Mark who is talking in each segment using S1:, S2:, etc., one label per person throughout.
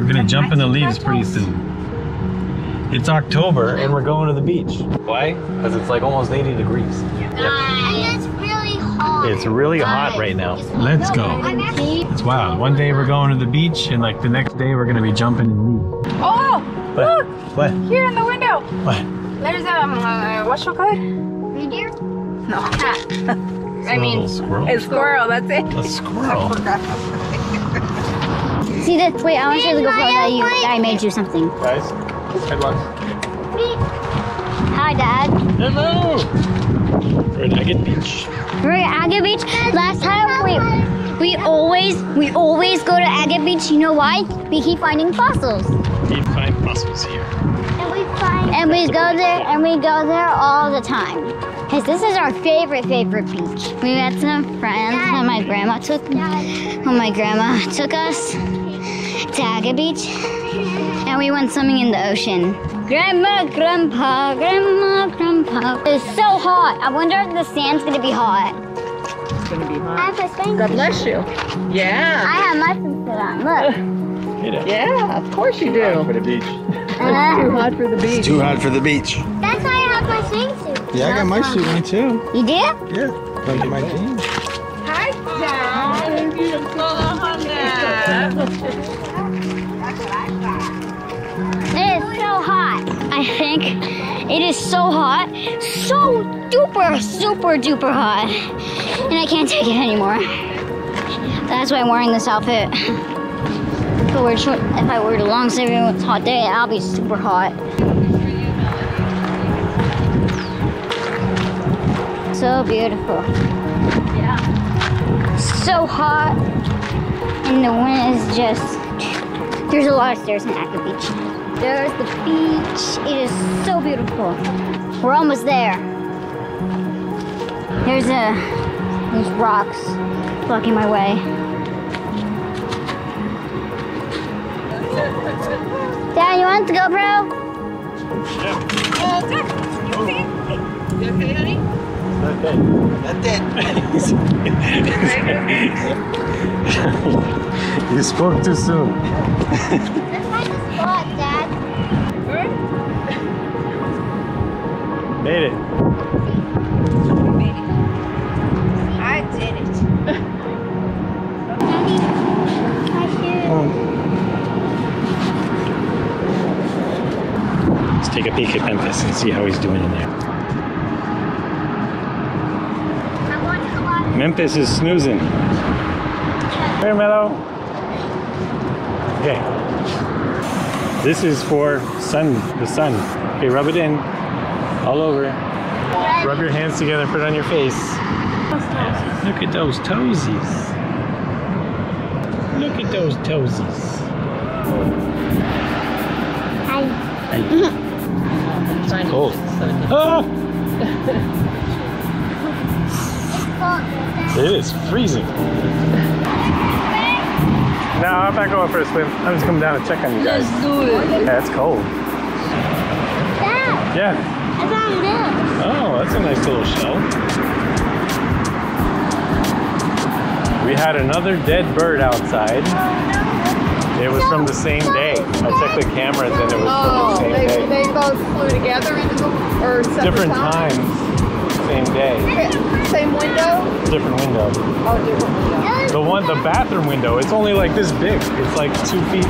S1: We're gonna jump in the leaves pretty soon. It's October and we're going to the beach. Why? Because it's like almost 80 degrees.
S2: And it's really hot.
S1: It's really hot right now. Let's go. It's wild. One day we're going to the beach and like the next day we're gonna be jumping in leaves.
S3: Oh!
S1: What?
S3: Look!
S1: What?
S3: Here in the window.
S1: What?
S3: There's what's it called?
S2: Reindeer?
S3: No. I mean,
S1: squirrel.
S3: a squirrel, that's it.
S1: A squirrel.
S2: See this? Wait, I want to show the GoPro that I made you something.
S1: Guys, headlocks.
S2: Hi, Dad.
S1: Hello! We're at Agate Beach.
S2: We're at Agate Beach. Last time we always go to Agate Beach. You know why? We keep finding fossils.
S1: We find fossils here.
S2: And we go there all the time. Because this is our favorite beach. We met some friends when my grandma took us to Agate Beach. And we went swimming in the ocean. Grandma, Grandpa. It's so hot. I wonder if the sand's gonna be hot.
S3: It's gonna be hot.
S2: I have my swimsuit.
S3: God bless you. Yeah.
S2: I have my swimsuit on. Look.
S3: Yeah, of course you do.
S1: For the beach.
S3: It's too hot for the beach.
S1: It's too hot for the beach.
S2: That's why I have my swimsuit.
S1: Yeah, I got my suit on too.
S2: You do?
S1: Yeah, like my jeans.
S3: Hi, Dad. Beautiful.
S2: It is so hot. I think it is so hot. So duper, super duper hot. And I can't take it anymore. That's why I'm wearing this outfit. If I wear the long sleeve on a hot day, I'll be super hot. So beautiful.
S3: Yeah.
S2: So hot. And the wind is just... There's a lot of stairs in Agate Beach. There's the beach. It is so beautiful. We're almost there. There's rocks blocking my way. Dad, you want the GoPro?
S1: Yeah.
S3: You okay, honey?
S1: Not dead. You spoke too soon.
S2: Let's find the spot, Dad.
S3: Good?
S1: Made it.
S3: I did it.
S2: Daddy, I should...
S1: Let's take a peek at Memphis and see how he's doing in there. Memphis is snoozing. Here, Mellow. Okay. This is for the sun. Okay, rub it in all over. Rub your hands together, put it on your face. Look at those toesies. Look at those toesies.
S2: Hi.
S1: It's cold. Ah! It is freezing. No, I'm not going for a swim. I'm just coming down to check on you guys.
S3: Let's do it.
S1: Yeah, it's cold.
S2: Dad,
S1: Yeah.
S2: I found this.
S1: Oh, that's a nice little shell. We had another dead bird outside. It was from the same day. I checked the cameras and it was from the same day.
S3: They both flew together or separate
S1: Different times, same day.
S3: Same window?
S1: Different window.
S3: Oh, different window.
S1: The bathroom window, it's only like this big. It's like 2 feet.
S3: So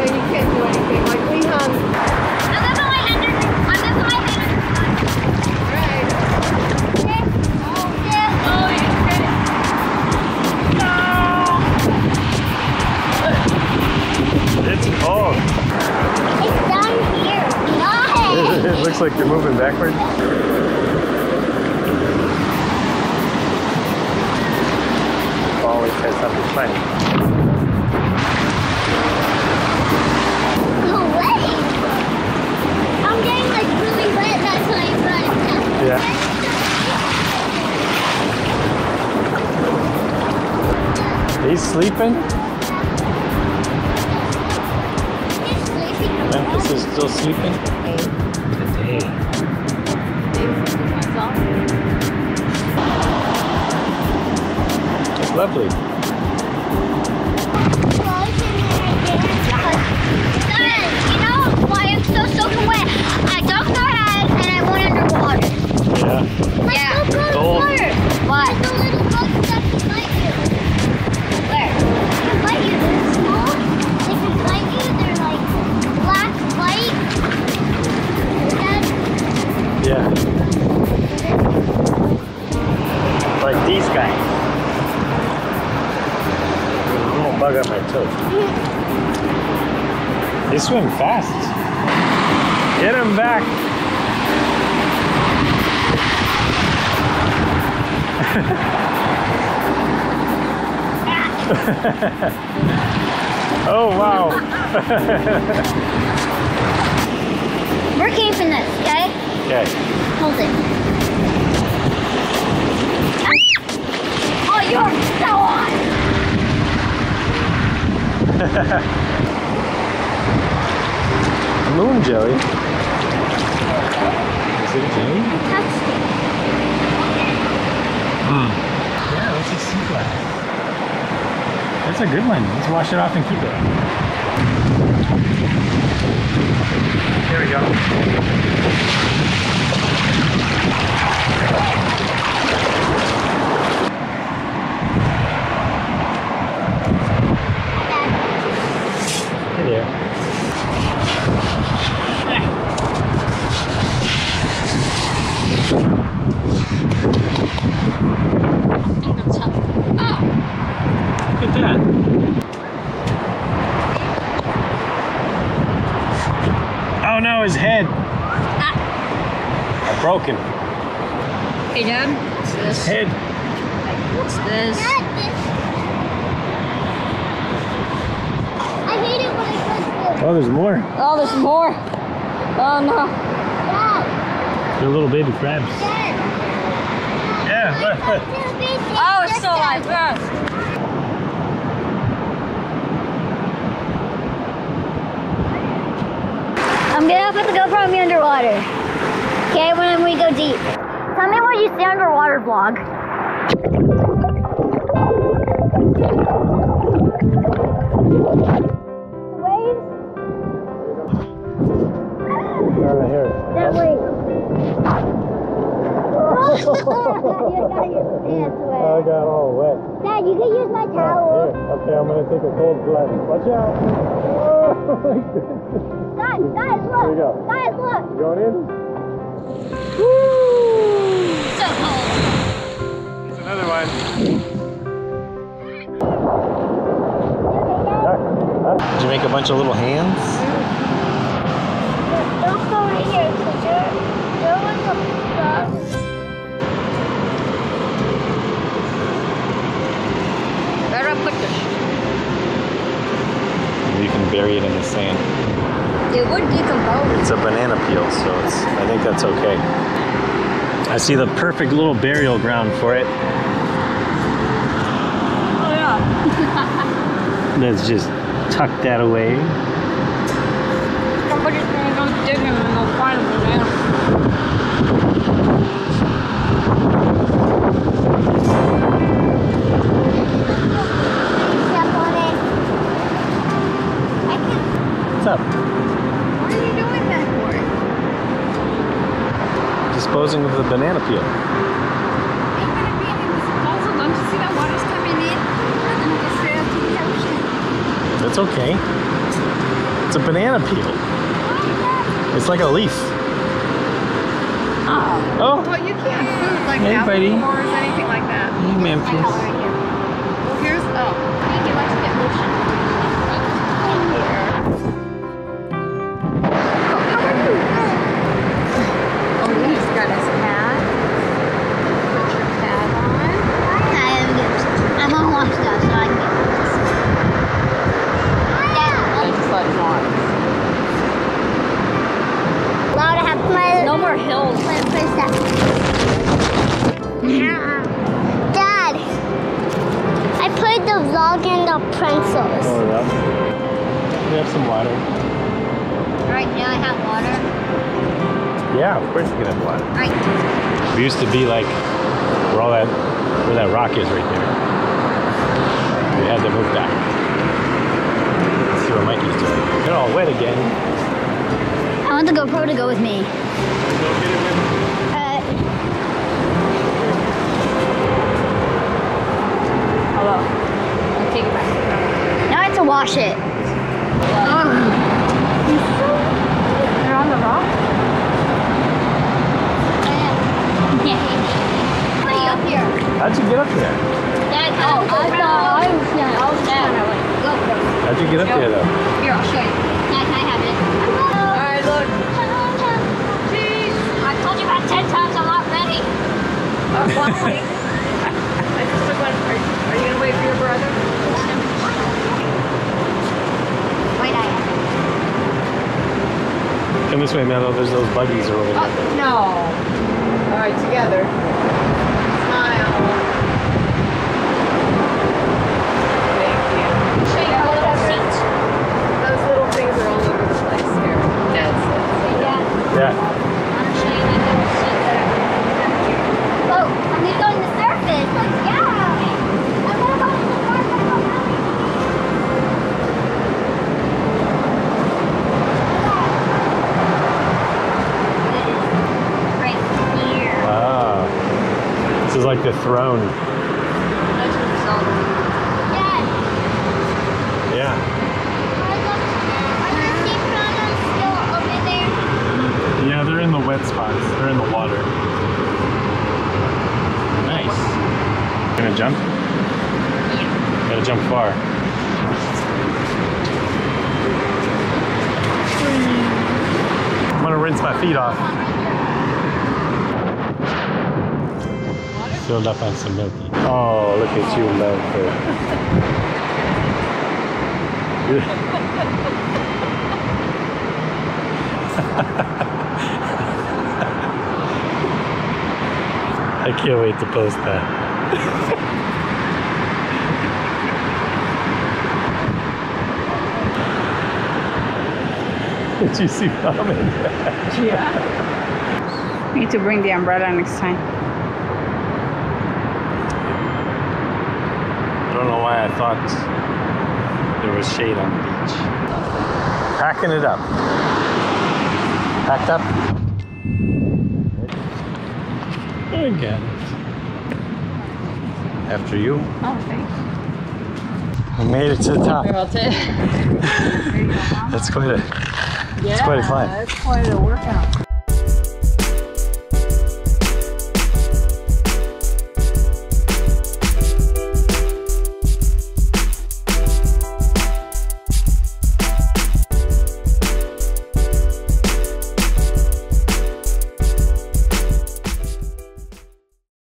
S3: you can't do anything. Like we hung.
S1: It's cold.
S2: It's down here. Nice.
S1: It looks like you're moving backwards. Always has something funny.
S2: No way. I'm getting like really wet. That's why I'm running.
S1: Yeah. He's sleeping.
S2: He's sleeping.
S1: Memphis is still sleeping. Today. It's lovely. They swim fast. Get him back. Oh, wow.
S2: We're keeping this, okay?
S1: Okay.
S2: Hold it. Oh, you're so on!
S1: Moon jelly. Is it a jelly?
S2: Touched it.
S1: Yeah, that's a sea glass. That's a good one. Let's wash it off and keep it. Here we go. Hey there. Look at that. Oh no, his head. I broke him.
S2: Hey, Dad. What's
S1: His
S2: this?
S1: head.
S2: What's this? I hate it when I touch this.
S1: Oh, there's more.
S2: Oh, there's more. Oh, no. Dad.
S1: They're little baby crabs.
S2: Dad.
S1: Yeah, look.
S2: Oh, it's still alive. I'm gonna put the GoPro on me underwater. Okay, when we go deep. Tell me what you see underwater vlog. Waves?
S1: Right here.
S2: That way. You got your pants
S1: I
S2: wet.
S1: got all wet.
S2: Dad, you can use my
S1: Here.
S2: towel.
S1: Okay, I'm gonna take a cold plunge. Watch out. Oh my goodness.
S2: Guys,
S1: Here
S2: look.
S1: we go.
S2: Guys, look.
S1: You going in?
S2: So cold.
S1: There's another one. Did you make a bunch of little hands?
S2: Don't go right here, because you're in the Where do I put this?
S1: You can bury it in the sand.
S2: It would decompose.
S1: It's a banana peel, so I think that's okay. I see the perfect little burial ground for it.
S2: Oh, yeah.
S1: Let's just tuck that away.
S2: Somebody's gonna go digging and they'll find a banana.
S1: What's up?
S3: What are you doing that for?
S1: Disposing of the banana peel.
S3: Ain't gonna be any disposal. Don't you see that water's coming in? And then it'll go straight up to the ocean.
S1: That's okay. It's a banana peel. It's like a leaf. Oh,
S3: Well, you can't food like
S1: Hey,
S3: apple
S1: buddy.
S3: cores, anything like that.
S1: hey, Memphis.
S3: Well, here's, oh. Thank you, let's get lotion. Oh, he's got his hat. Put your hat on.
S2: I'm unwashed now, so I can get this.
S3: Just let him on.
S2: Allowed to have my... No more hills. Dad, I played the vlog in the pencils.
S1: Oh, yeah. We have some water.
S2: Right now I have water.
S1: Yeah, of course you can have water.
S2: Right.
S1: We used to be like where that rock is right there. We had to move back. Let's see what Mikey's doing. They're all wet again.
S2: I want the GoPro to go with me.
S3: Hello. I'll take it back.
S2: Now I have to wash it.
S3: You're on the rock?
S2: Up here.
S1: How'd you get up there?
S2: Dad, I was down. I was down. GoPro.
S1: How'd you get up there though?
S2: Here, I'll show you. Dad, can I
S3: Are you gonna wait for your brother?
S2: Wait,
S1: Come this way, Mello. There's those buggies over there.
S3: No. All right, together. Smile. Thank you. Those little things are all over the place here. That's it.
S1: Yeah.
S2: Oh, I'm gonna go on the surface. Let's go. I'm gonna go on the surface. Right here.
S1: Wow. This is like the throne.
S2: Dad,
S1: Yeah.
S2: are the sea piranhas still over there?
S1: Yeah, they're in the wet spots. They're in the water. Nice. Gonna jump?
S2: Yeah.
S1: Gotta jump far. I'm gonna rinse my feet off. Filled up on some milky. Oh, look at you, lover. I can't wait to post that. Did you see Mom?
S3: Yeah. Need to bring the umbrella next time.
S1: I don't know why I thought there was shade on the beach. Packing it up. Packed up? I got it. After you.
S3: Oh, thanks.
S1: We made it to the top.
S3: That's it.
S1: That's quite a climb.
S3: That's quite a workout.